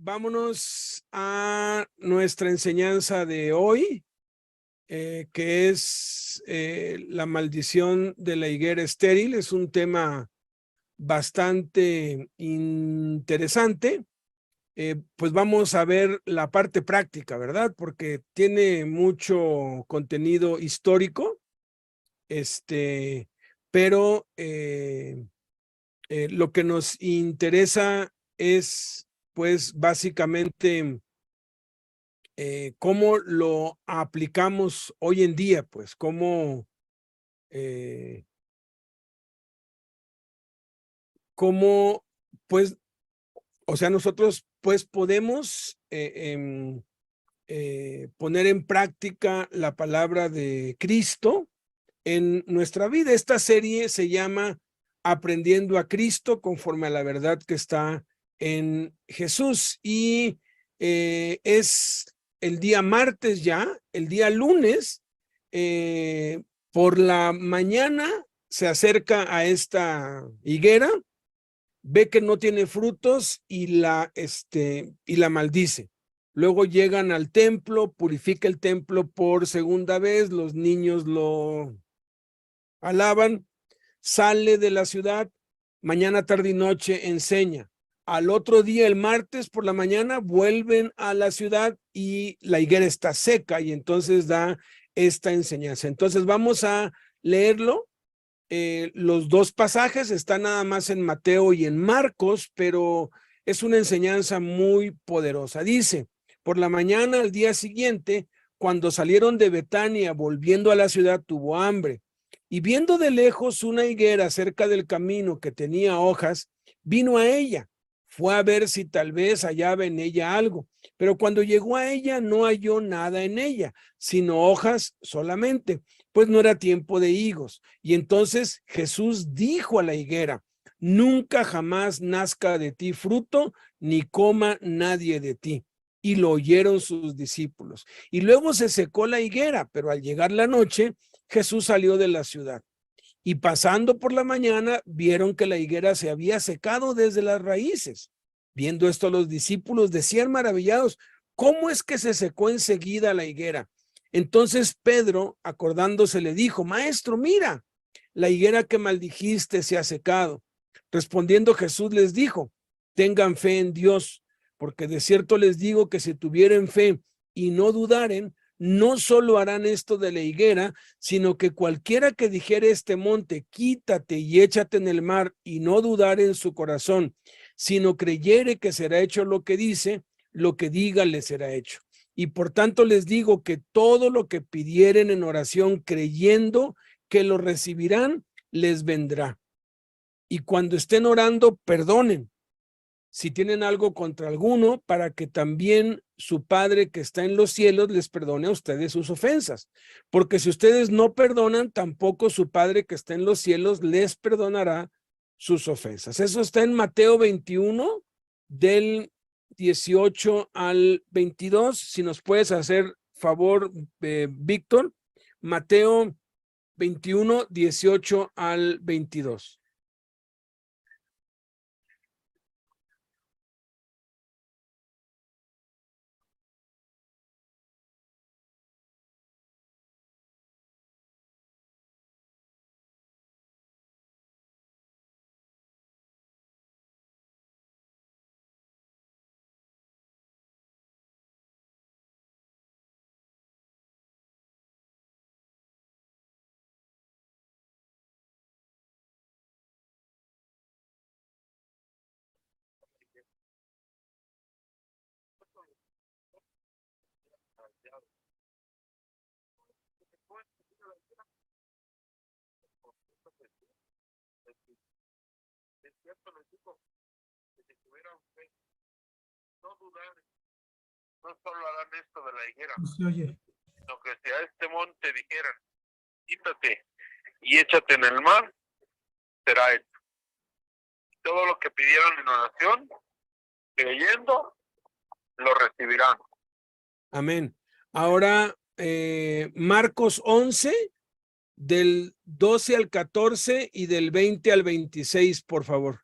vámonos a nuestra enseñanza de hoy, que es la maldición de la higuera estéril. Es un tema bastante interesante. Pues vamos a ver la parte práctica, ¿verdad? Porque tiene mucho contenido histórico, pero lo que nos interesa es, pues, básicamente cómo lo aplicamos hoy en día, pues, cómo, pues, o sea, nosotros, pues, podemos poner en práctica la palabra de Cristo en nuestra vida. Esta serie se llama Aprendiendo a Cristo conforme a la verdad que está en Jesús, y es el día martes ya. El día lunes por la mañana se acerca a esta higuera, ve que no tiene frutos y la maldice. Luego llegan al templo, purifica el templo por segunda vez, los niños lo alaban, sale de la ciudad, mañana, tarde y noche enseña. Al otro día, el martes por la mañana, vuelven a la ciudad y la higuera está seca, y entonces da esta enseñanza. Entonces vamos a leerlo. Los dos pasajes están nada más en Mateo y en Marcos, pero es una enseñanza muy poderosa. Dice: por la mañana al día siguiente, cuando salieron de Betania volviendo a la ciudad, tuvo hambre. Y viendo de lejos una higuera cerca del camino que tenía hojas, vino a ella. Fue a ver si tal vez hallaba en ella algo, pero cuando llegó a ella no halló nada en ella, sino hojas solamente, pues no era tiempo de higos. Y entonces Jesús dijo a la higuera: nunca jamás nazca de ti fruto, ni coma nadie de ti. Y lo oyeron sus discípulos. Y luego se secó la higuera, pero al llegar la noche, Jesús salió de la ciudad. Y pasando por la mañana, vieron que la higuera se había secado desde las raíces. Viendo esto, los discípulos decían maravillados: ¿cómo es que se secó enseguida la higuera? Entonces Pedro, acordándose, le dijo: Maestro, mira, la higuera que maldijiste se ha secado. Respondiendo Jesús les dijo: tengan fe en Dios, porque de cierto les digo que si tuvieren fe y no dudaren, no solo harán esto de la higuera, sino que cualquiera que dijere este monte, quítate y échate en el mar, y no dudare en su corazón, sino creyere que será hecho lo que dice, lo que diga le será hecho. Y por tanto les digo que todo lo que pidieren en oración, creyendo que lo recibirán, les vendrá. Y cuando estén orando, perdonen si tienen algo contra alguno, para que también su Padre que está en los cielos les perdone a ustedes sus ofensas. Porque si ustedes no perdonan, tampoco su Padre que está en los cielos les perdonará sus ofensas. Eso está en Mateo 21, del 18 al 22. Si nos puedes hacer favor, Víctor. Mateo 21, 18 al 22. No dudar, no solo harán esto de la higuera, Sí, oye. sino que si a este monte dijeran, quítate y échate en el mar, será hecho. Todo lo que pidieron en oración, creyendo, lo recibirán. Amén. Ahora, Marcos 11, del 12 al 14 y del 20 al 26, por favor.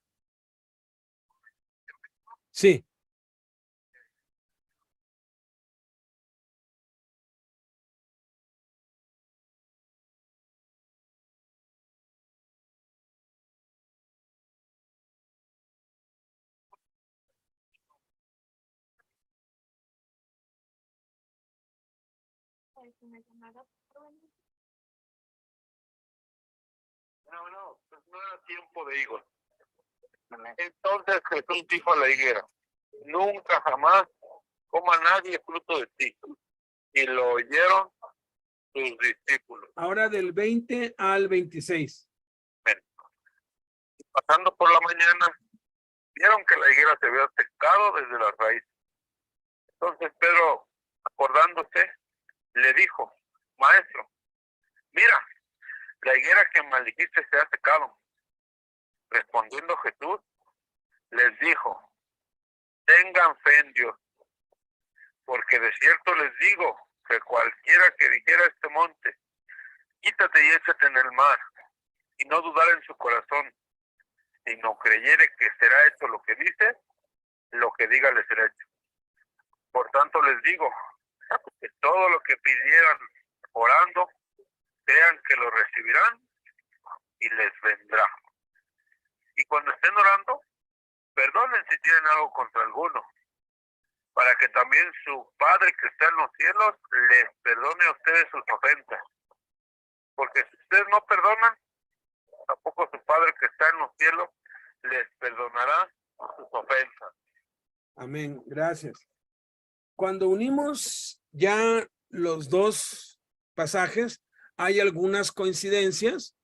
Sí. No, pues no era tiempo de higos. Entonces Jesús dijo a la higuera, nunca jamás coma nadie fruto de ti. Y lo oyeron sus discípulos. Ahora del 20 al 26. Pasando por la mañana, vieron que la higuera se había secado desde la raíz. Entonces Pedro, acordándose, le dijo, maestro, mira, la higuera que maldijiste se ha secado. Respondiendo Jesús, les dijo, tengan fe en Dios, porque de cierto les digo que cualquiera que dijera a este monte, quítate y échate en el mar, y no dudar en su corazón, sino creyere que será hecho lo que dice, lo que diga le será hecho. Por tanto les digo, que todo lo que pidieran orando, crean que lo recibirán y les vendrá. Y cuando estén orando, perdonen si tienen algo contra alguno, para que también su Padre que está en los cielos les perdone a ustedes sus ofensas. Porque si ustedes no perdonan, tampoco su Padre que está en los cielos les perdonará sus ofensas. Amén, gracias. Cuando unimos ya los dos pasajes, hay algunas coincidencias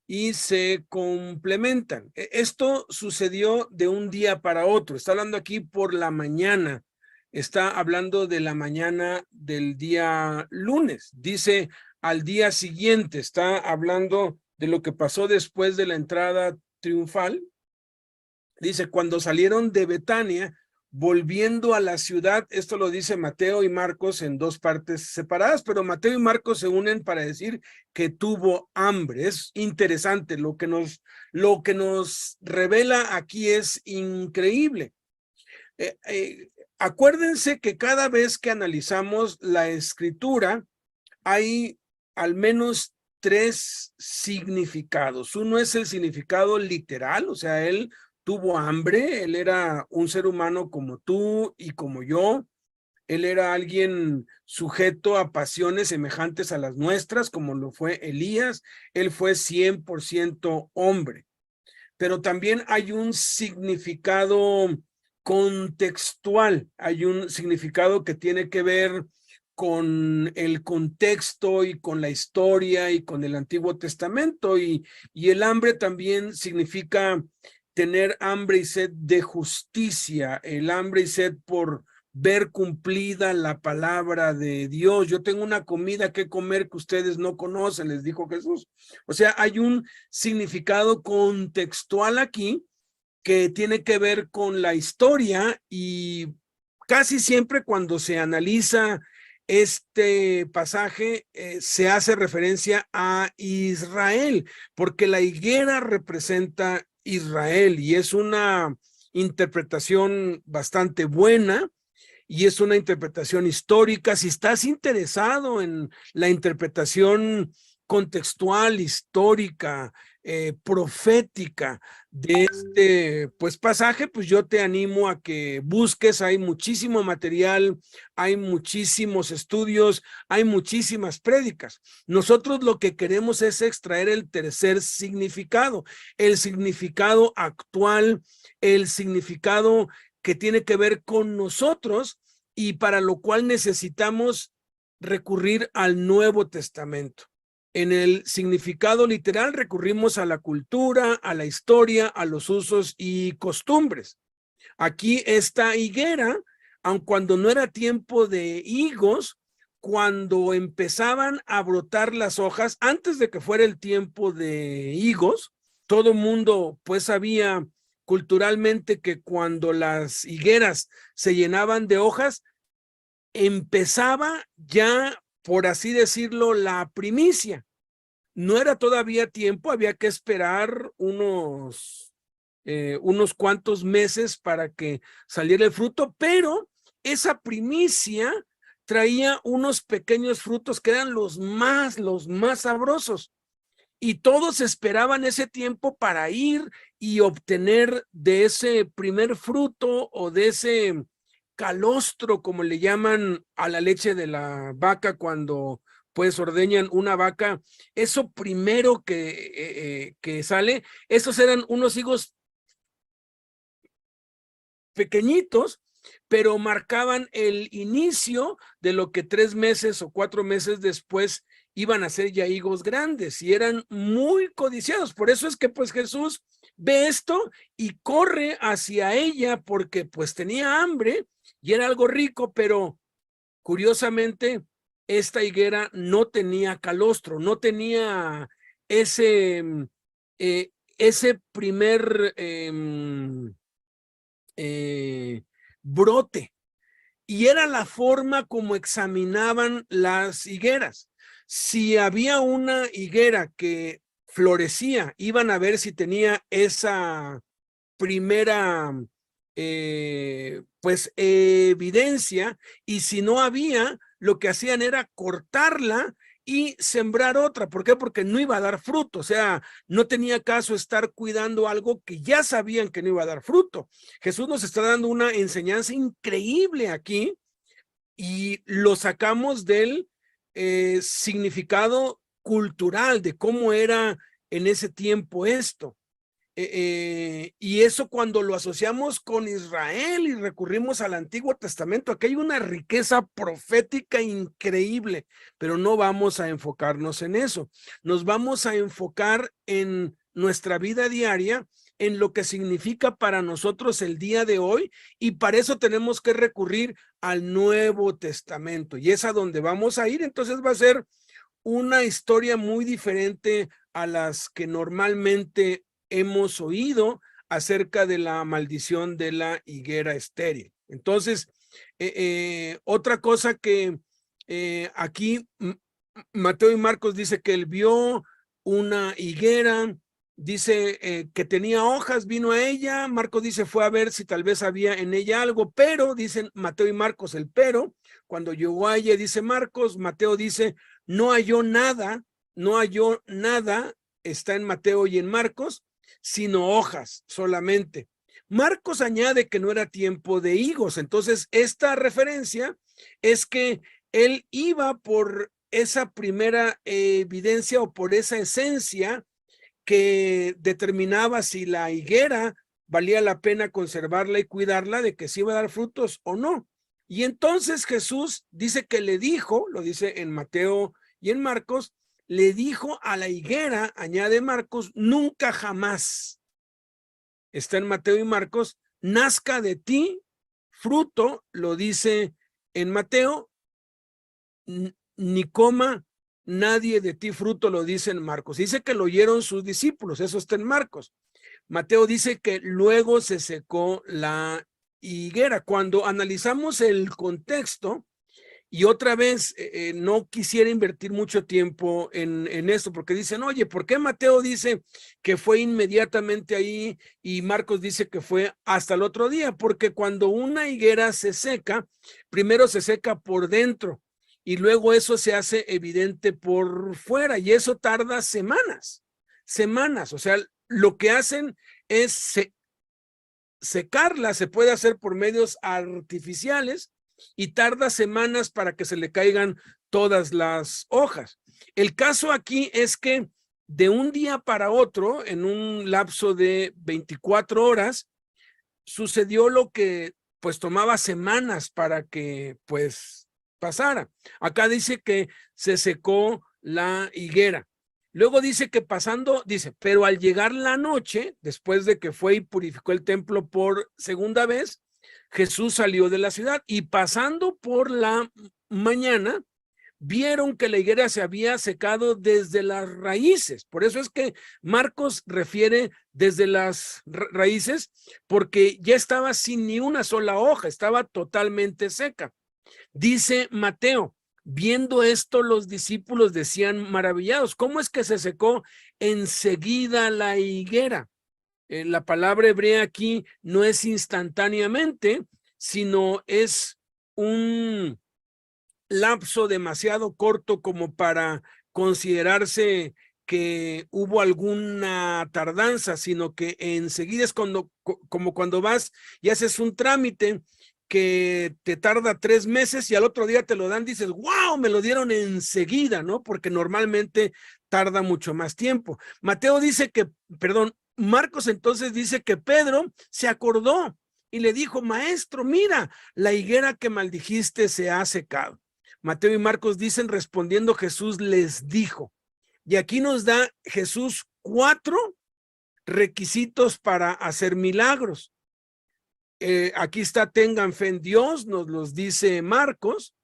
y se complementan. Esto sucedió de un día para otro. Está hablando aquí por la mañana. Está hablando de la mañana del día lunes. Dice al día siguiente. Está hablando de lo que pasó después de la entrada triunfal. Dice, cuando salieron de Betania, volviendo a la ciudad, esto lo dice Mateo y Marcos en dos partes separadas, pero Mateo y Marcos se unen para decir que tuvo hambre. Es interesante, lo que nos revela aquí es increíble. Acuérdense que cada vez que analizamos la escritura, hay al menos tres significados. Uno es el significado literal, o sea, él tuvo hambre, él era un ser humano como tú y como yo, él era alguien sujeto a pasiones semejantes a las nuestras, como lo fue Elías, él fue 100% hombre. Pero también hay un significado contextual, hay un significado que tiene que ver con el contexto y con la historia y con el Antiguo Testamento, y el hambre también significa tener hambre y sed de justicia, el hambre y sed por ver cumplida la palabra de Dios. Yo tengo una comida que comer que ustedes no conocen, les dijo Jesús. O sea, hay un significado contextual aquí que tiene que ver con la historia, y casi siempre cuando se analiza este pasaje se hace referencia a Israel, porque la higuera representa Israel y es una interpretación bastante buena y es una interpretación histórica. Si estás interesado en la interpretación contextual, histórica, profética de este pasaje, pues yo te animo a que busques. Hay muchísimo material, hay muchísimos estudios, hay muchísimas prédicas. Nosotros lo que queremos es extraer el tercer significado, el significado actual, el significado que tiene que ver con nosotros, y para lo cual necesitamos recurrir al Nuevo Testamento. En el significado literal recurrimos a la cultura, a la historia, a los usos y costumbres. Aquí esta higuera, aun cuando no era tiempo de higos, cuando empezaban a brotar las hojas, antes de que fuera el tiempo de higos, todo mundo pues sabía culturalmente que cuando las higueras se llenaban de hojas, empezaba ya, por así decirlo, la primicia. No era todavía tiempo, había que esperar unos cuantos meses para que saliera el fruto, pero esa primicia traía unos pequeños frutos que eran los más sabrosos, y todos esperaban ese tiempo para ir y obtener de ese primer fruto o de ese calostro, como le llaman a la leche de la vaca cuando pues ordeñan una vaca, eso primero que sale, esos eran unos higos pequeñitos, pero marcaban el inicio de lo que 3 meses o 4 meses después iban a ser ya higos grandes y eran muy codiciados. Por eso es que pues Jesús ve esto y corre hacia ella porque pues tenía hambre y era algo rico, pero curiosamente esta higuera no tenía calostro, no tenía ese, ese primer brote, y era la forma como examinaban las higueras. Si había una higuera que florecía, iban a ver si tenía esa primera pues evidencia, y si no había, lo que hacían era cortarla y sembrar otra. ¿Por qué? Porque no iba a dar fruto, o sea, no tenía caso estar cuidando algo que ya sabían que no iba a dar fruto. Jesús nos está dando una enseñanza increíble aquí y lo sacamos del significado cultural de cómo era en ese tiempo esto. Y eso cuando lo asociamos con Israel y recurrimos al Antiguo Testamento, aquí hay una riqueza profética increíble, pero no vamos a enfocarnos en eso. Nos vamos a enfocar en nuestra vida diaria, en lo que significa para nosotros el día de hoy, y para eso tenemos que recurrir al Nuevo Testamento, y es a donde vamos a ir. Entonces va a ser una historia muy diferente a las que normalmente hemos oído acerca de la maldición de la higuera estéril. Entonces, otra cosa que aquí Mateo y Marcos dice que él vio una higuera, dice que tenía hojas, vino a ella. Marcos dice fue a ver si tal vez había en ella algo, pero dicen Mateo y Marcos el pero. Cuando llegó a ella, dice Marcos, Mateo dice no halló nada, no halló nada, está en Mateo y en Marcos, sino hojas solamente. Marcos añade que no era tiempo de higos. Entonces esta referencia es que él iba por esa primera evidencia o por esa esencia que determinaba si la higuera valía la pena conservarla y cuidarla, de que si iba a dar frutos o no. Y entonces Jesús dice que le dijo, lo dice en Mateo y en Marcos, le dijo a la higuera, añade Marcos, nunca jamás, está en Mateo y Marcos, nazca de ti fruto, lo dice en Mateo, ni coma nadie de ti fruto, lo dice en Marcos. Dice que lo oyeron sus discípulos, eso está en Marcos. Mateo dice que luego se secó la higuera. Cuando analizamos el contexto, y otra vez no quisiera invertir mucho tiempo en esto, porque dicen, oye, ¿por qué Mateo dice que fue inmediatamente ahí y Marcos dice que fue hasta el otro día? Porque cuando una higuera se seca, primero se seca por dentro y luego eso se hace evidente por fuera, y eso tarda semanas, o sea, lo que hacen es secarla, se puede hacer por medios artificiales y tarda semanas para que se le caigan todas las hojas. El caso aquí es que de un día para otro, en un lapso de 24 horas, sucedió lo que pues tomaba semanas para que pues pasara. Acá dice que se secó la higuera. Luego dice que pasando, dice, pero al llegar la noche, después de que fue y purificó el templo por segunda vez, Jesús salió de la ciudad y pasando por la mañana, vieron que la higuera se había secado desde las raíces. Por eso es que Marcos refiere desde las raíces, porque ya estaba sin ni una sola hoja, estaba totalmente seca. Dice Mateo, viendo esto los discípulos decían maravillados, ¿cómo es que se secó enseguida la higuera? La palabra hebrea aquí no es instantáneamente, sino es un lapso demasiado corto como para considerarse que hubo alguna tardanza, sino que enseguida es como cuando vas y haces un trámite que te tarda 3 meses y al otro día te lo dan, dices, wow, me lo dieron enseguida, ¿no? Porque normalmente tarda mucho más tiempo. Marcos entonces dice que Pedro se acordó y le dijo, maestro, mira, la higuera que maldijiste se ha secado. Mateo y Marcos dicen, respondiendo Jesús les dijo. Y aquí nos da Jesús 4 requisitos para hacer milagros. Aquí está, tengan fe en Dios, nos los dice Marcos,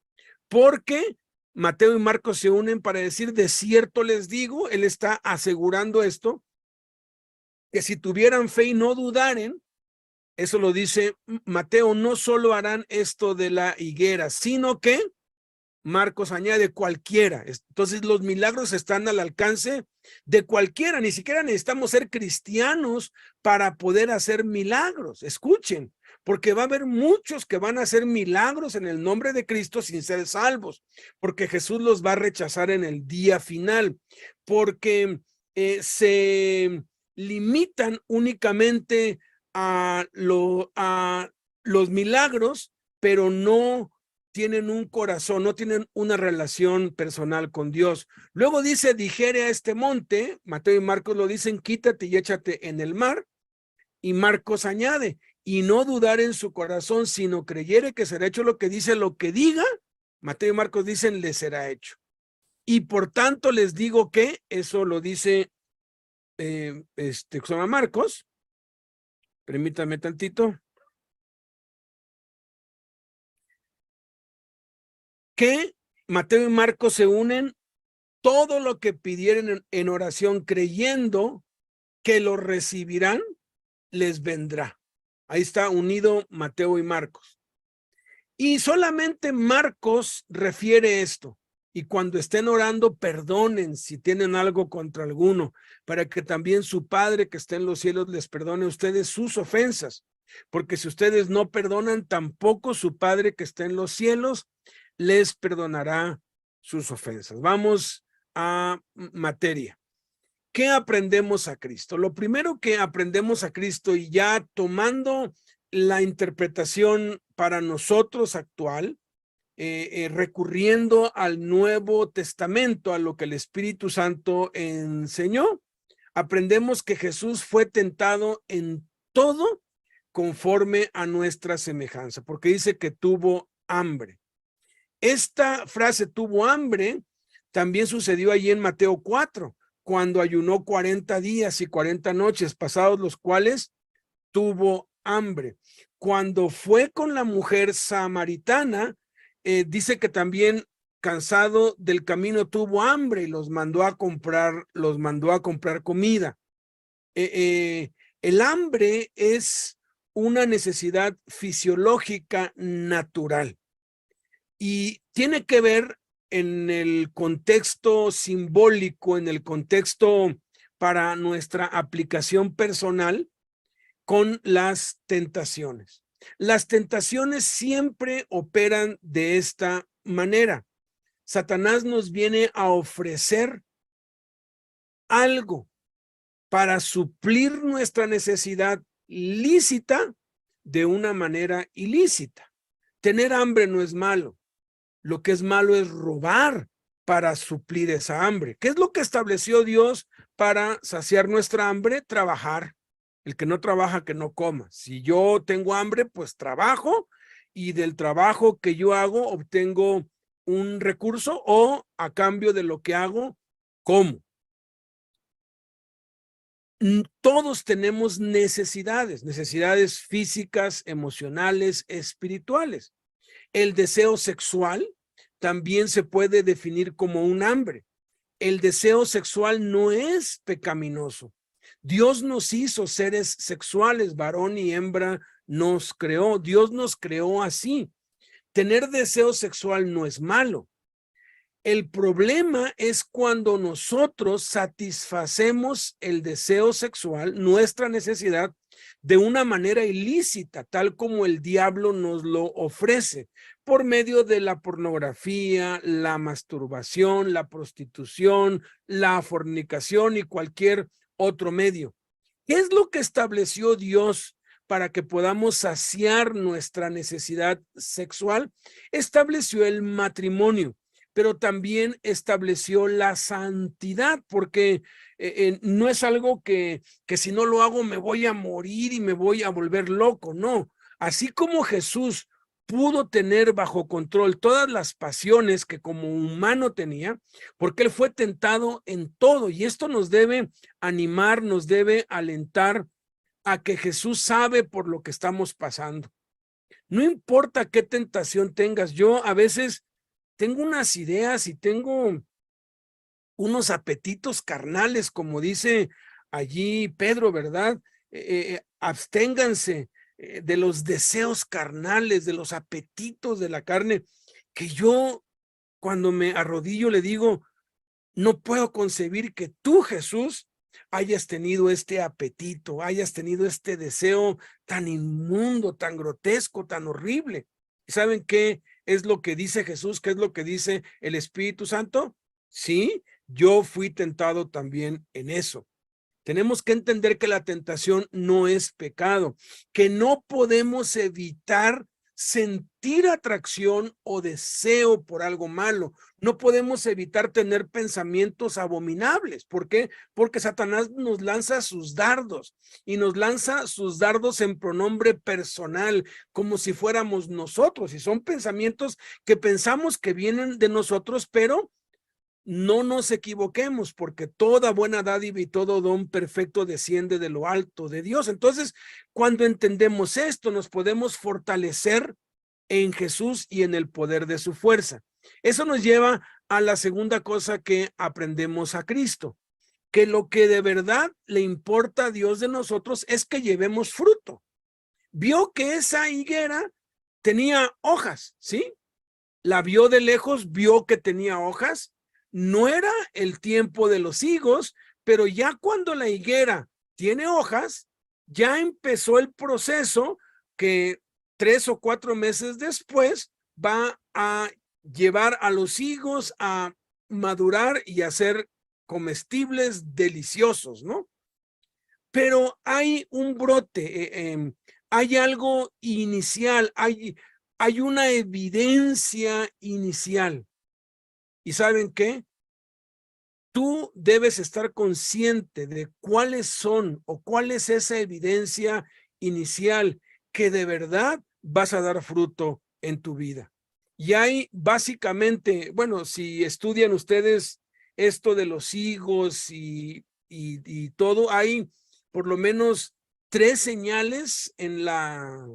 porque Mateo y Marcos se unen para decir, de cierto les digo, él está asegurando esto, que si tuvieran fe y no dudaren, eso lo dice Mateo, no solo harán esto de la higuera, sino que Marcos añade cualquiera. Entonces los milagros están al alcance de cualquiera, ni siquiera necesitamos ser cristianos para poder hacer milagros. Escuchen, porque va a haber muchos que van a hacer milagros en el nombre de Cristo sin ser salvos, porque Jesús los va a rechazar en el día final, porque se limitan únicamente a los milagros, pero no tienen un corazón, no tienen una relación personal con Dios. Luego dice, dijere a este monte, Mateo y Marcos lo dicen, quítate y échate en el mar, y Marcos añade, y no dudar en su corazón, sino creyere que será hecho lo que dice, lo que diga, Mateo y Marcos dicen, le será hecho. Y por tanto les digo que, eso lo dice Marcos, permítame tantito, que Mateo y Marcos se unen, todo lo que pidieren en oración creyendo que lo recibirán, les vendrá. Ahí está unido Mateo y Marcos. Y solamente Marcos refiere esto. Y cuando estén orando, perdonen si tienen algo contra alguno, para que también su Padre que está en los cielos les perdone a ustedes sus ofensas. Porque si ustedes no perdonan, tampoco su Padre que está en los cielos les perdonará sus ofensas. Vamos a materia. ¿Qué aprendemos a Cristo? Lo primero que aprendemos a Cristo, y ya tomando la interpretación para nosotros actual, recurriendo al Nuevo Testamento, a lo que el Espíritu Santo enseñó, aprendemos que Jesús fue tentado en todo conforme a nuestra semejanza, porque dice que tuvo hambre. Esta frase tuvo hambre también sucedió allí en Mateo 4, cuando ayunó 40 días y 40 noches, pasados los cuales tuvo hambre. Cuando fue con la mujer samaritana, dice que también cansado del camino tuvo hambre y los mandó a comprar comida. El hambre es una necesidad fisiológica natural y tiene que ver en el contexto simbólico, en el contexto para nuestra aplicación personal con las tentaciones. Las tentaciones siempre operan de esta manera. Satanás nos viene a ofrecer algo para suplir nuestra necesidad lícita de una manera ilícita. Tener hambre no es malo. Lo que es malo es robar para suplir esa hambre. ¿Qué es lo que estableció Dios para saciar nuestra hambre? Trabajar. El que no trabaja, que no coma. Si yo tengo hambre, pues trabajo y del trabajo que yo hago obtengo un recurso o a cambio de lo que hago, como. Todos tenemos necesidades físicas, emocionales, espirituales. El deseo sexual también se puede definir como un hambre. El deseo sexual no es pecaminoso. Dios nos hizo seres sexuales, varón y hembra nos creó. Dios nos creó así. Tener deseo sexual no es malo. El problema es cuando nosotros satisfacemos el deseo sexual, nuestra necesidad, de una manera ilícita, tal como el diablo nos lo ofrece, por medio de la pornografía, la masturbación, la prostitución, la fornicación y cualquier otro medio. ¿Qué es lo que estableció Dios para que podamos saciar nuestra necesidad sexual, estableció el matrimonio, pero también estableció la santidad, porque no es algo que si no lo hago me voy a morir y me voy a volver loco, no. Así como Jesús pudo tener bajo control todas las pasiones que como humano tenía, porque él fue tentado en todo, y esto nos debe animar, nos debe alentar a que Jesús sabe por lo que estamos pasando. No importa qué tentación tengas, yo a veces tengo unas ideas y tengo unos apetitos carnales, como dice allí Pedro, ¿verdad? Absténganse de los deseos carnales, de los apetitos de la carne, que yo cuando me arrodillo le digo, no puedo concebir que tú, Jesús, hayas tenido este apetito, hayas tenido este deseo tan inmundo, tan grotesco, tan horrible. ¿Y saben qué es lo que dice Jesús? ¿Qué es lo que dice el Espíritu Santo? Sí, yo fui tentado también en eso. Tenemos que entender que la tentación no es pecado, que no podemos evitar sentir atracción o deseo por algo malo. No podemos evitar tener pensamientos abominables. ¿Por qué? Porque Satanás nos lanza sus dardos y nos lanza sus dardos en pronombre personal, como si fuéramos nosotros. Y son pensamientos que pensamos que vienen de nosotros, pero no nos equivoquemos, porque toda buena dádiva y todo don perfecto desciende de lo alto de Dios. Entonces, cuando entendemos esto, nos podemos fortalecer en Jesús y en el poder de su fuerza. Eso nos lleva a la segunda cosa que aprendemos a Cristo, que lo que de verdad le importa a Dios de nosotros es que llevemos fruto. Vio que esa higuera tenía hojas, ¿sí? La vio de lejos, vio que tenía hojas. No era el tiempo de los higos, pero ya cuando la higuera tiene hojas, ya empezó el proceso que 3 o 4 meses después va a llevar a los higos a madurar y a ser comestibles deliciosos, ¿no? Pero hay un brote, hay algo inicial, hay una evidencia inicial. ¿Y saben qué? Tú debes estar consciente de cuáles son o cuál es esa evidencia inicial que de verdad vas a dar fruto en tu vida. Y hay básicamente, bueno, si estudian ustedes esto de los higos y todo, hay por lo menos 3 señales en la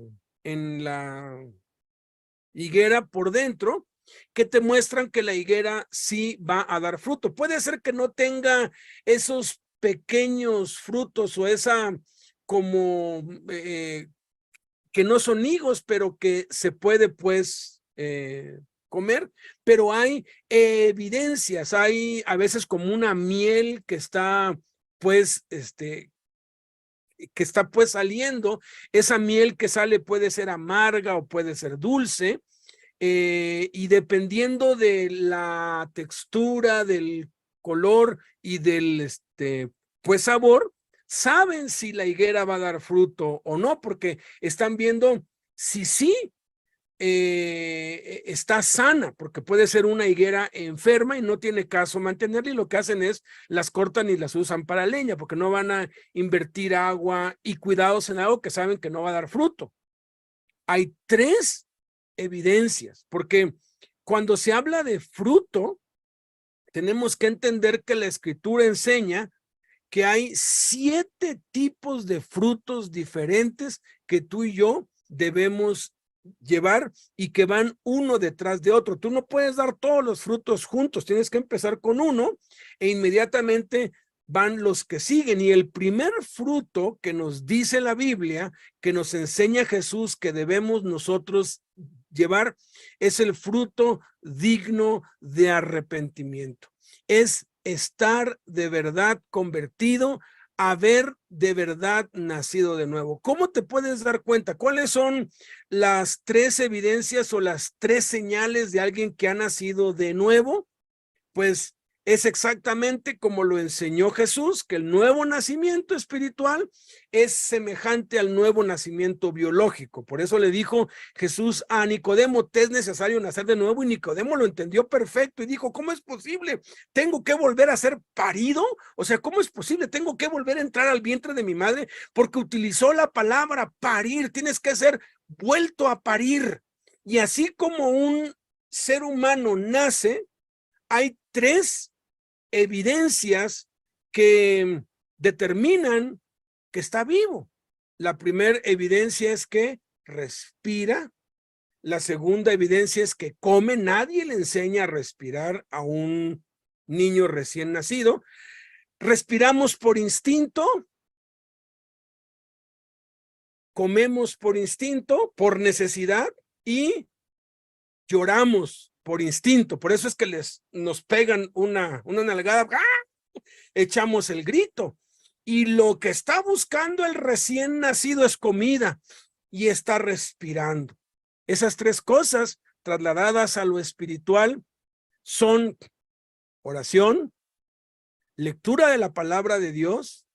higuera por dentro que te muestran que la higuera sí va a dar fruto. Puede ser que no tenga esos pequeños frutos o esa como que no son higos, pero que se puede pues comer, pero hay evidencias, hay a veces como una miel que está pues que está pues saliendo. Esa miel que sale puede ser amarga o puede ser dulce. Y dependiendo de la textura, del color y del pues sabor, saben si la higuera va a dar fruto o no, porque están viendo si sí está sana, porque puede ser una higuera enferma y no tiene caso mantenerla, y lo que hacen es las cortan y las usan para leña, porque no van a invertir agua y cuidados en algo que saben que no va a dar fruto. Hay 3 evidencias, porque cuando se habla de fruto, tenemos que entender que la Escritura enseña que hay 7 tipos de frutos diferentes que tú y yo debemos llevar y que van uno detrás de otro. Tú no puedes dar todos los frutos juntos, tienes que empezar con uno e inmediatamente van los que siguen. Y el primer fruto que nos dice la Biblia, que nos enseña Jesús que debemos nosotros llevar, es el fruto digno de arrepentimiento. Es estar de verdad convertido, haber de verdad nacido de nuevo. ¿Cómo te puedes dar cuenta? ¿Cuáles son las 3 evidencias o las 3 señales de alguien que ha nacido de nuevo? Pues es exactamente como lo enseñó Jesús, que el nuevo nacimiento espiritual es semejante al nuevo nacimiento biológico. Por eso le dijo Jesús a Nicodemo, te es necesario nacer de nuevo, y Nicodemo lo entendió perfecto y dijo, ¿cómo es posible? ¿Tengo que volver a ser parido? O sea, ¿cómo es posible? ¿Tengo que volver a entrar al vientre de mi madre? Porque utilizó la palabra parir, tienes que ser vuelto a parir. Y así como un ser humano nace, hay tres evidencias que determinan que está vivo. La primera evidencia es que respira. La segunda evidencia es que come. Nadie le enseña a respirar a un niño recién nacido. Respiramos por instinto. Comemos por instinto, por necesidad, y lloramos por instinto. Por eso es que nos pegan una nalgada, ¡ah!, echamos el grito. Y lo que está buscando el recién nacido es comida y está respirando. Esas tres cosas trasladadas a lo espiritual son oración, lectura de la palabra de Dios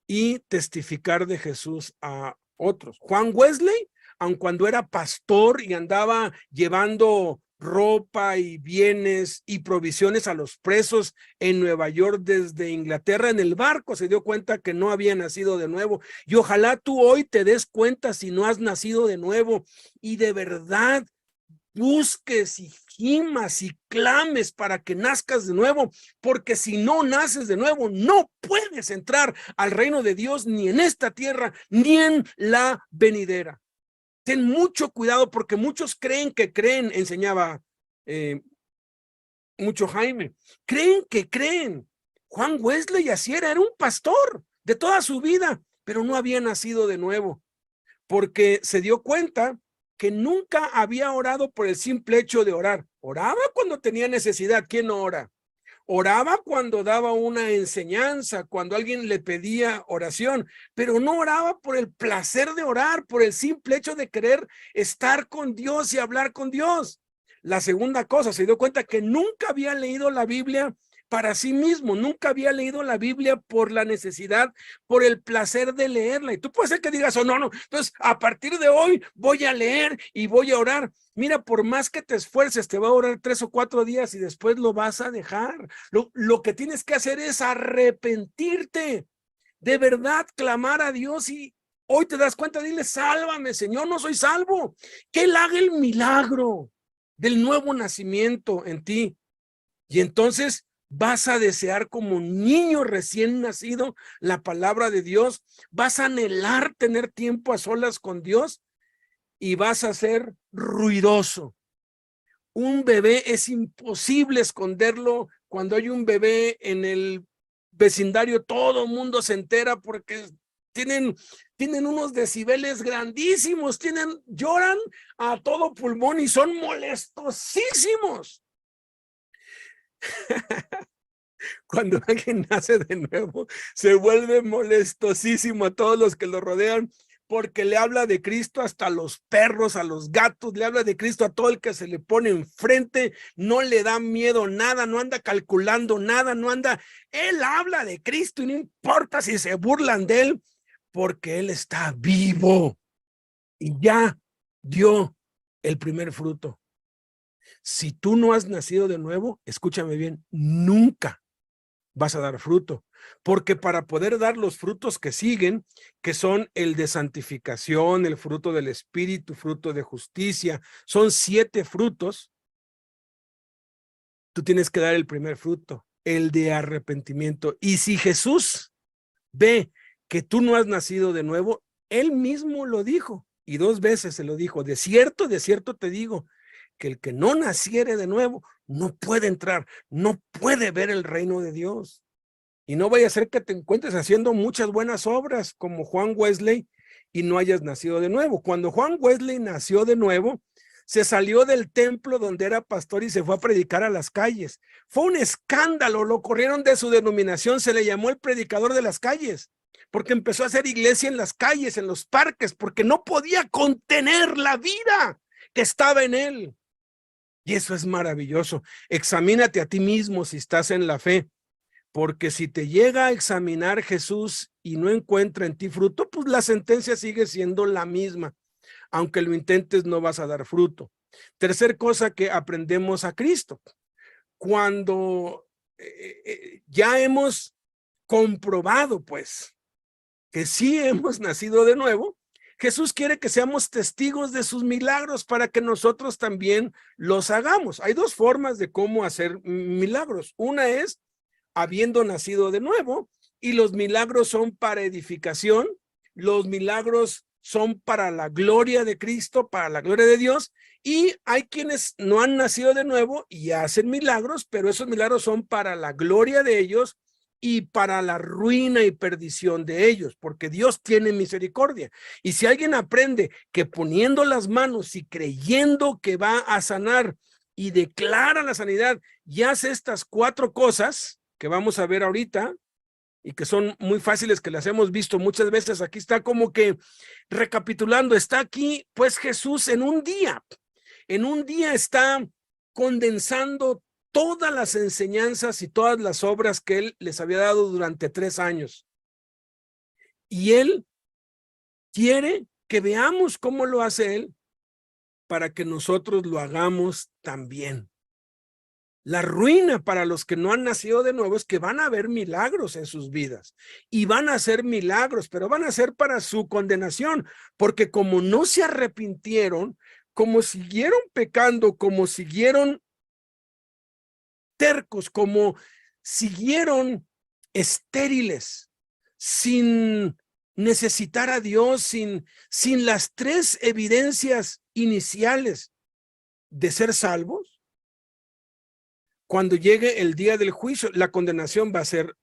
y testificar de Jesús a otros. Juan Wesley, aun cuando era pastor y andaba llevando ropa y bienes y provisiones a los presos en Nueva York desde Inglaterra en el barco, se dio cuenta que no había nacido de nuevo. Y ojalá tú hoy te des cuenta si no has nacido de nuevo y de verdad busques y gimas y clames para que nazcas de nuevo, porque si no naces de nuevo, no puedes entrar al reino de Dios ni en esta tierra, ni en la venidera. Ten mucho cuidado porque muchos creen que creen, enseñaba mucho Jaime, creen que creen. Juan Wesley así era un pastor de toda su vida, pero no había nacido de nuevo, porque se dio cuenta que nunca había orado por el simple hecho de orar. Oraba cuando tenía necesidad. ¿Quién no ora? Oraba cuando daba una enseñanza, cuando alguien le pedía oración, pero no oraba por el placer de orar, por el simple hecho de querer estar con Dios y hablar con Dios. La segunda cosa, se dio cuenta que nunca había leído la Biblia para sí mismo, nunca había leído la Biblia por la necesidad, por el placer de leerla. Y tú puedes ser que digas, oh, no, entonces a partir de hoy voy a leer y voy a orar. Mira, por más que te esfuerces, te va a orar 3 o 4 días y después lo vas a dejar. Lo que tienes que hacer es arrepentirte, de verdad clamar a Dios, y hoy te das cuenta, dile, sálvame, Señor, no soy salvo. Que Él haga el milagro del nuevo nacimiento en ti. Y entonces vas a desear como niño recién nacido la palabra de Dios, vas a anhelar tener tiempo a solas con Dios y vas a ser ruidoso. Un bebé es imposible esconderlo. Cuando hay un bebé en el vecindario, todo el mundo se entera porque tienen unos decibeles grandísimos, lloran a todo pulmón y son molestosísimos. Cuando alguien nace de nuevo, se vuelve molestosísimo a todos los que lo rodean, porque le habla de Cristo hasta a los perros, a los gatos, le habla de Cristo a todo el que se le pone enfrente, no le da miedo nada, no anda calculando nada, él habla de Cristo y no importa si se burlan de él, porque él está vivo y ya dio el primer fruto. Si tú no has nacido de nuevo, escúchame bien, nunca vas a dar fruto, porque para poder dar los frutos que siguen, que son el de santificación, el fruto del Espíritu, fruto de justicia, son 7 frutos, tú tienes que dar el primer fruto, el de arrepentimiento. Y si Jesús ve que tú no has nacido de nuevo, él mismo lo dijo, y 2 veces se lo dijo, de cierto te digo, que el que no naciere de nuevo no puede entrar, no puede ver el reino de Dios. Y no vaya a ser que te encuentres haciendo muchas buenas obras como Juan Wesley y no hayas nacido de nuevo. Cuando Juan Wesley nació de nuevo, se salió del templo donde era pastor y se fue a predicar a las calles. Fue un escándalo, lo corrieron de su denominación, se le llamó el predicador de las calles, porque empezó a hacer iglesia en las calles, en los parques, porque no podía contener la vida que estaba en él. Y eso es maravilloso. Examínate a ti mismo si estás en la fe, porque si te llega a examinar Jesús y no encuentra en ti fruto, pues la sentencia sigue siendo la misma. Aunque lo intentes, no vas a dar fruto. Tercer cosa que aprendemos a Cristo. Cuando ya hemos comprobado, pues, que sí hemos nacido de nuevo, Jesús quiere que seamos testigos de sus milagros para que nosotros también los hagamos. Hay dos formas de cómo hacer milagros. Una es habiendo nacido de nuevo, y los milagros son para edificación, los milagros son para la gloria de Cristo, para la gloria de Dios, y hay quienes no han nacido de nuevo y hacen milagros, pero esos milagros son para la gloria de ellos y para la ruina y perdición de ellos, porque Dios tiene misericordia. Y si alguien aprende que poniendo las manos y creyendo que va a sanar y declara la sanidad y hace estas 4 cosas que vamos a ver ahorita y que son muy fáciles, que las hemos visto muchas veces, aquí está como que recapitulando, está aquí pues Jesús en un día está condensando todas las enseñanzas y todas las obras que él les había dado durante 3 años. Y él quiere que veamos cómo lo hace él para que nosotros lo hagamos también. La ruina para los que no han nacido de nuevo es que van a haber milagros en sus vidas y van a hacer milagros, pero van a ser para su condenación, porque como no se arrepintieron, como siguieron pecando, como siguieron tercos, como siguieron estériles, sin necesitar a Dios, sin las 3 evidencias iniciales de ser salvos, cuando llegue el día del juicio, la condenación va a ser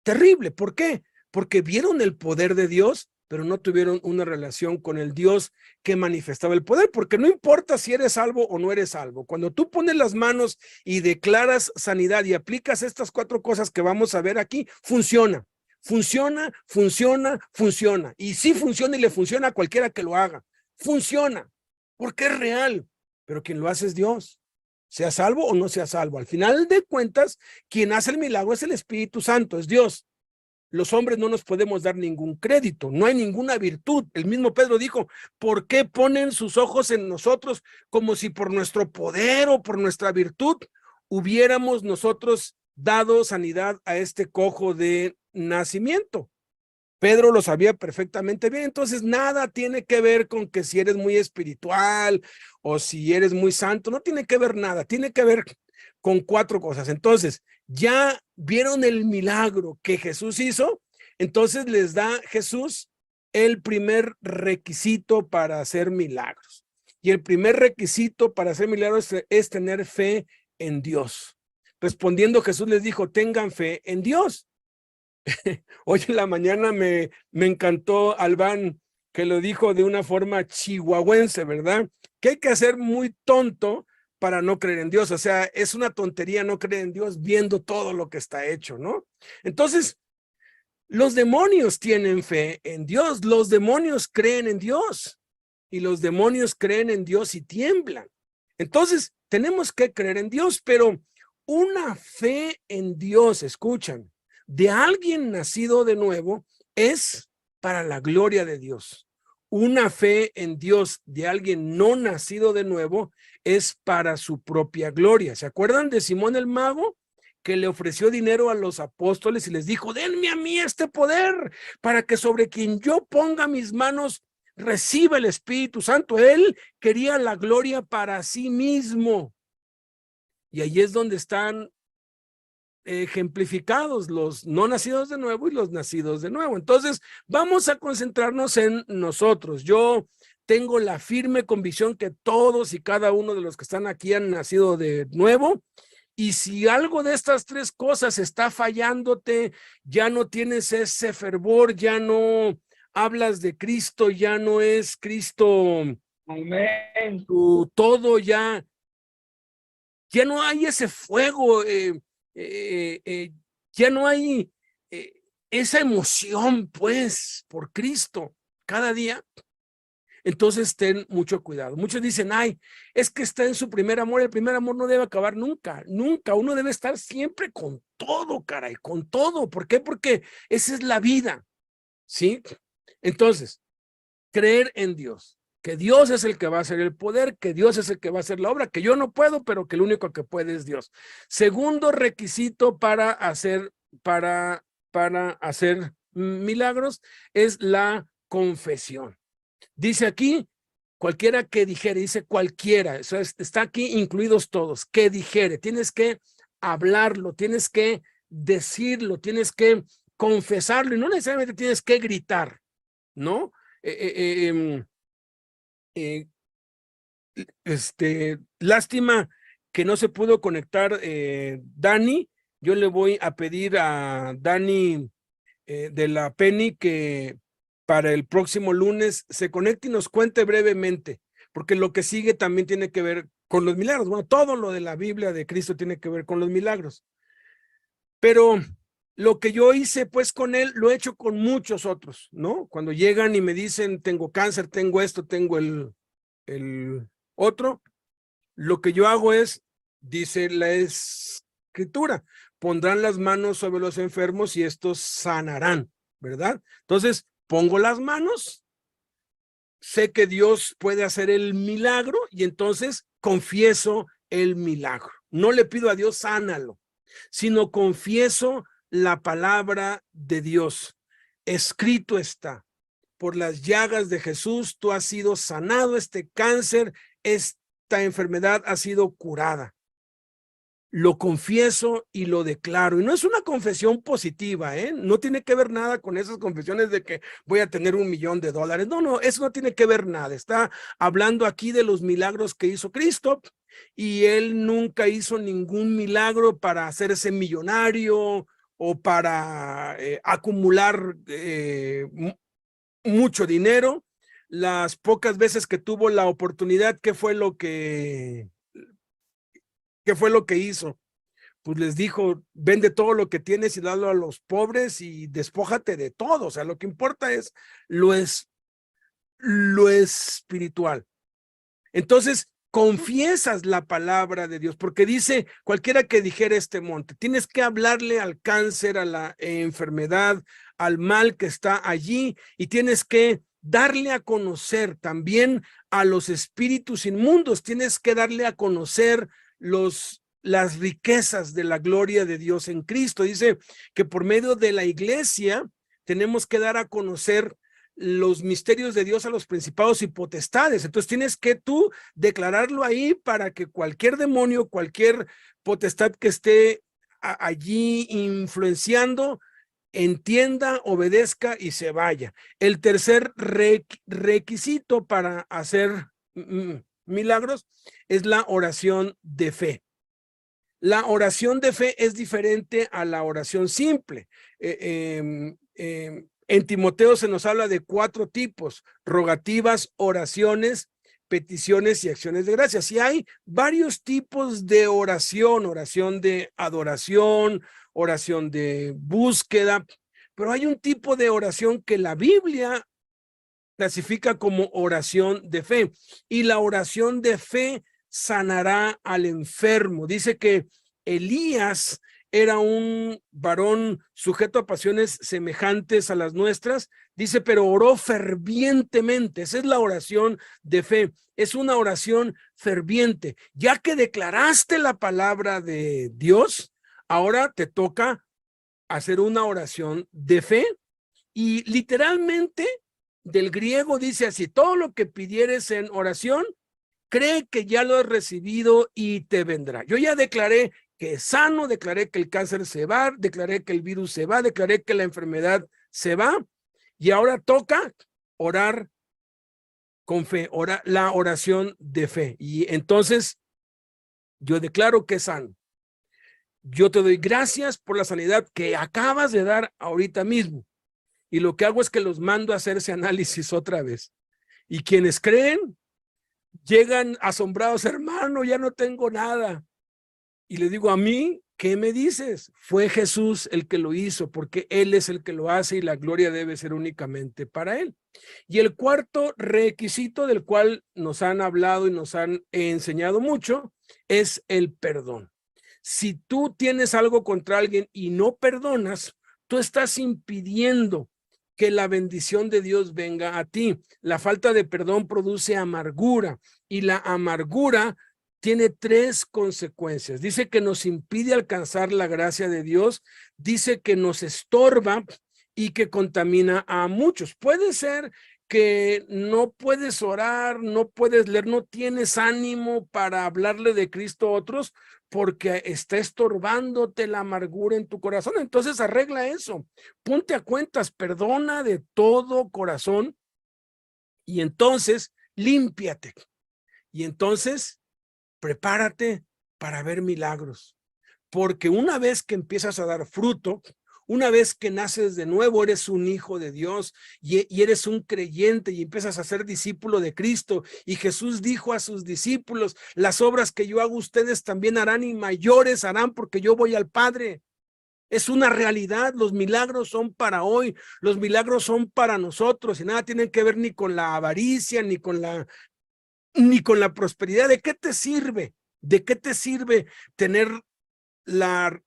terrible. ¿Por qué? Porque vieron el poder de Dios, pero no tuvieron una relación con el Dios que manifestaba el poder, porque no importa si eres salvo o no eres salvo. Cuando tú pones las manos y declaras sanidad y aplicas estas 4 cosas que vamos a ver aquí, funciona. Funciona, funciona, funciona. Y sí funciona y le funciona a cualquiera que lo haga. Funciona, porque es real, pero quien lo hace es Dios. Sea salvo o no sea salvo. Al final de cuentas, quien hace el milagro es el Espíritu Santo, es Dios. Los hombres no nos podemos dar ningún crédito, no hay ninguna virtud. El mismo Pedro dijo, ¿por qué ponen sus ojos en nosotros como si por nuestro poder o por nuestra virtud hubiéramos nosotros dado sanidad a este cojo de nacimiento? Pedro lo sabía perfectamente bien, entonces nada tiene que ver con que si eres muy espiritual o si eres muy santo, no tiene que ver nada, tiene que ver con 4 cosas. Entonces, ya vieron el milagro que Jesús hizo, entonces les da Jesús el primer requisito para hacer milagros. Y el primer requisito para hacer milagros es tener fe en Dios. Respondiendo, Jesús les dijo, tengan fe en Dios. Hoy en la mañana me encantó Albán, que lo dijo de una forma chihuahuense, ¿verdad? Que hay que ser muy tonto para no creer en Dios. O sea, es una tontería no creer en Dios viendo todo lo que está hecho, ¿no? Entonces, los demonios tienen fe en Dios, los demonios creen en Dios y los demonios creen en Dios y tiemblan. Entonces, tenemos que creer en Dios, pero una fe en Dios, escuchan, de alguien nacido de nuevo es para la gloria de Dios. Una fe en Dios de alguien no nacido de nuevo es para su propia gloria. ¿Se acuerdan de Simón el Mago, que le ofreció dinero a los apóstoles y les dijo, denme a mí este poder para que sobre quien yo ponga mis manos reciba el Espíritu Santo? Él quería la gloria para sí mismo. Y ahí es donde están ejemplificados los no nacidos de nuevo y los nacidos de nuevo. Entonces, vamos a concentrarnos en nosotros. Yo tengo la firme convicción que todos y cada uno de los que están aquí han nacido de nuevo. Y si algo de estas 3 cosas está fallándote, ya no tienes ese fervor, ya no hablas de Cristo, ya no es Cristo. Amén. Todo ya no hay ese fuego, ya no hay esa emoción, pues, por Cristo cada día. Entonces ten mucho cuidado. Muchos dicen, ay, es que está en su primer amor. El primer amor no debe acabar nunca, nunca. Uno debe estar siempre con todo, caray, con todo. ¿Por qué? Porque esa es la vida, ¿sí? Entonces, creer en Dios, que Dios es el que va a hacer el poder, que Dios es el que va a hacer la obra, que yo no puedo, pero que el único que puede es Dios. Segundo requisito para hacer milagros es la confesión. Dice aquí, cualquiera que dijere, dice cualquiera, eso está aquí incluidos todos, que dijere, tienes que hablarlo, tienes que decirlo, tienes que confesarlo y no necesariamente tienes que gritar, ¿no? Lástima que no se pudo conectar Dani. Yo le voy a pedir a Dani de la Penny que para el próximo lunes se conecte y nos cuente brevemente, porque lo que sigue también tiene que ver con los milagros. Bueno, todo lo de la Biblia de Cristo tiene que ver con los milagros. Pero lo que yo hice pues con él, lo he hecho con muchos otros, ¿no? Cuando llegan y me dicen, tengo cáncer, tengo esto, tengo el otro, lo que yo hago es, dice la Escritura, pondrán las manos sobre los enfermos y estos sanarán, ¿verdad? Entonces, pongo las manos, sé que Dios puede hacer el milagro y entonces confieso el milagro. No le pido a Dios, sánalo, sino confieso la palabra de Dios. Escrito está, por las llagas de Jesús tú has sido sanado, este cáncer, esta enfermedad ha sido curada. Lo confieso y lo declaro. Y no es una confesión positiva, ¿eh? No tiene que ver nada con esas confesiones de que voy a tener $1,000,000. No, eso no tiene que ver nada. Está hablando aquí de los milagros que hizo Cristo y él nunca hizo ningún milagro para hacerse millonario o para acumular mucho dinero. Las pocas veces que tuvo la oportunidad, ¿qué fue lo que hizo? Pues les dijo, vende todo lo que tienes y dalo a los pobres y despójate de todo. O sea, lo que importa es lo espiritual. Entonces, confiesas la palabra de Dios, porque dice, cualquiera que dijera este monte, tienes que hablarle al cáncer, a la enfermedad, al mal que está allí, y tienes que darle a conocer también a los espíritus inmundos, tienes que darle a conocer las riquezas de la gloria de Dios en Cristo. Dice que por medio de la iglesia tenemos que dar a conocer los misterios de Dios a los principados y potestades. Entonces tienes que tú declararlo ahí para que cualquier demonio, cualquier potestad que esté allí influenciando, entienda, obedezca y se vaya. El tercer requisito para hacer milagros es la oración de fe. La oración de fe es diferente a la oración simple. En Timoteo se nos habla de 4 tipos: rogativas, oraciones, peticiones y acciones de gracias. Y hay varios tipos de oración: oración de adoración, oración de búsqueda, pero hay un tipo de oración que la Biblia clasifica como oración de fe, y la oración de fe sanará al enfermo. Dice que Elías era un varón sujeto a pasiones semejantes a las nuestras, dice, pero oró fervientemente. Esa es la oración de fe, es una oración ferviente. Ya que declaraste la palabra de Dios, ahora te toca hacer una oración de fe, y literalmente del griego dice así: todo lo que pidieres en oración, cree que ya lo has recibido y te vendrá. Yo ya declaré que es sano, declaré que el cáncer se va, declaré que el virus se va, declaré que la enfermedad se va, y ahora toca orar con fe, la oración de fe. Y entonces yo declaro que es sano. Yo te doy gracias por la sanidad que acabas de dar ahorita mismo. Y lo que hago es que los mando a hacerse análisis otra vez. Y quienes creen, llegan asombrados: hermano, ya no tengo nada. Y le digo: a mí, ¿qué me dices? Fue Jesús el que lo hizo, porque Él es el que lo hace y la gloria debe ser únicamente para Él. Y el cuarto requisito del cual nos han hablado y nos han enseñado mucho es el perdón. Si tú tienes algo contra alguien y no perdonas, tú estás impidiendo que la bendición de Dios venga a ti. La falta de perdón produce amargura y la amargura tiene tres consecuencias. Dice que nos impide alcanzar la gracia de Dios, dice que nos estorba y que contamina a muchos. Puede ser que no puedes orar, no puedes leer, no tienes ánimo para hablarle de Cristo a otros porque está estorbándote la amargura en tu corazón. Entonces arregla eso, ponte a cuentas, perdona de todo corazón y entonces límpiate. Y entonces prepárate para ver milagros, porque una vez que empiezas a dar fruto, una vez que naces de nuevo, eres un hijo de Dios y eres un creyente y empiezas a ser discípulo de Cristo. Y Jesús dijo a sus discípulos, las obras que yo hago ustedes también harán y mayores harán porque yo voy al Padre. Es una realidad, los milagros son para hoy, los milagros son para nosotros y nada tienen que ver ni con la avaricia, ni con la prosperidad. ¿De qué te sirve? ¿De qué te sirve tener la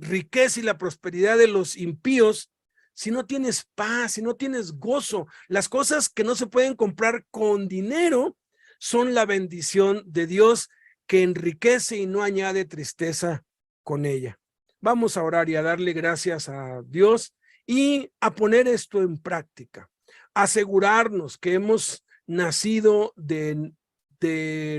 riqueza y la prosperidad de los impíos si no tienes paz, si no tienes gozo? Las cosas que no se pueden comprar con dinero son la bendición de Dios que enriquece y no añade tristeza con ella. Vamos a orar y a darle gracias a Dios y a poner esto en práctica. Asegurarnos que hemos nacido de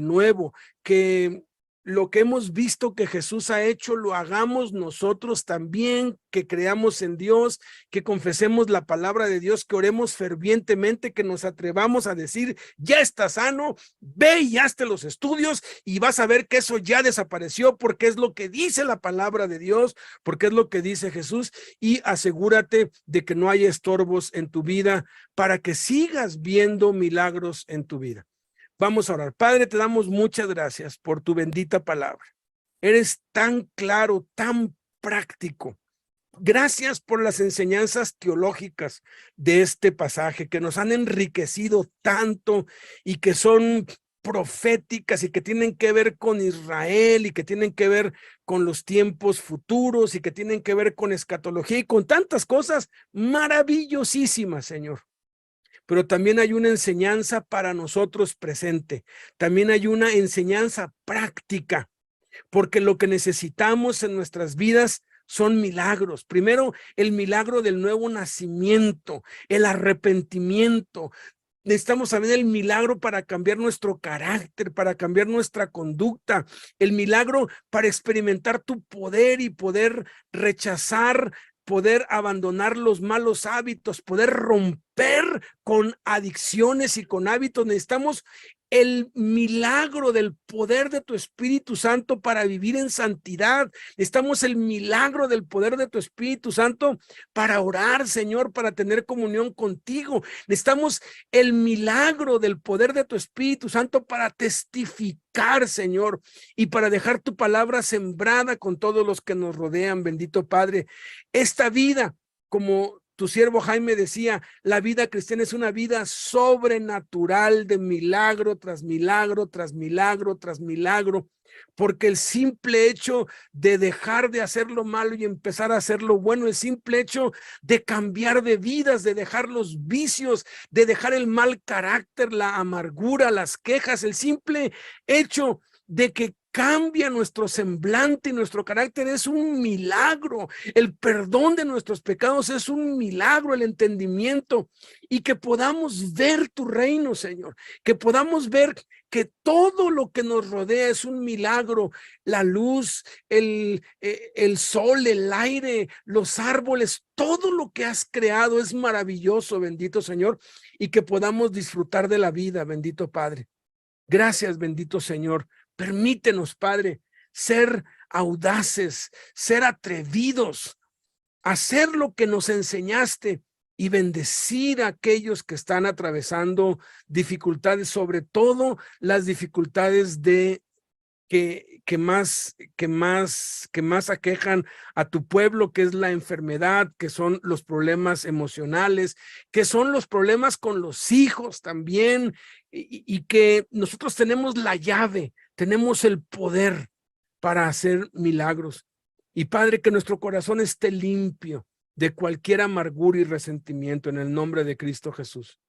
nuevo, que lo que hemos visto que Jesús ha hecho, lo hagamos nosotros también, que creamos en Dios, que confesemos la palabra de Dios, que oremos fervientemente, que nos atrevamos a decir, ya está sano, ve y hazte los estudios y vas a ver que eso ya desapareció, porque es lo que dice la palabra de Dios, porque es lo que dice Jesús, y asegúrate de que no haya estorbos en tu vida para que sigas viendo milagros en tu vida. Vamos a orar. Padre, te damos muchas gracias por tu bendita palabra. Eres tan claro, tan práctico. Gracias por las enseñanzas teológicas de este pasaje que nos han enriquecido tanto y que son proféticas y que tienen que ver con Israel y que tienen que ver con los tiempos futuros y que tienen que ver con escatología y con tantas cosas maravillosísimas, Señor. Pero también hay una enseñanza para nosotros presente. También hay una enseñanza práctica, porque lo que necesitamos en nuestras vidas son milagros. Primero, el milagro del nuevo nacimiento, el arrepentimiento. Necesitamos también el milagro para cambiar nuestro carácter, para cambiar nuestra conducta, el milagro para experimentar tu poder y poder rechazar, poder abandonar los malos hábitos, poder romper con adicciones y con hábitos. Necesitamos el milagro del poder de tu Espíritu Santo para vivir en santidad. Necesitamos el milagro del poder de tu Espíritu Santo para orar, Señor, para tener comunión contigo. Necesitamos el milagro del poder de tu Espíritu Santo para testificar, Señor, y para dejar tu palabra sembrada con todos los que nos rodean, bendito Padre. Esta vida, como tu siervo Jaime decía, la vida cristiana es una vida sobrenatural de milagro tras milagro, tras milagro, tras milagro, porque el simple hecho de dejar de hacer lo malo y empezar a hacer lo bueno, el simple hecho de cambiar de vidas, de dejar los vicios, de dejar el mal carácter, la amargura, las quejas, el simple hecho de que cambia nuestro semblante y nuestro carácter es un milagro. El perdón de nuestros pecados es un milagro, el entendimiento, y que podamos ver tu reino, Señor, que podamos ver que todo lo que nos rodea es un milagro, la luz, el sol, el aire, los árboles, todo lo que has creado es maravilloso, bendito Señor, y que podamos disfrutar de la vida, bendito Padre. Gracias, bendito Señor. Permítenos, Padre, ser audaces, ser atrevidos, hacer lo que nos enseñaste y bendecir a aquellos que están atravesando dificultades, sobre todo las dificultades de que más aquejan a tu pueblo, que es la enfermedad, que son los problemas emocionales, que son los problemas con los hijos también, y que nosotros tenemos la llave, tenemos el poder para hacer milagros. Y Padre, que nuestro corazón esté limpio de cualquier amargura y resentimiento en el nombre de Cristo Jesús.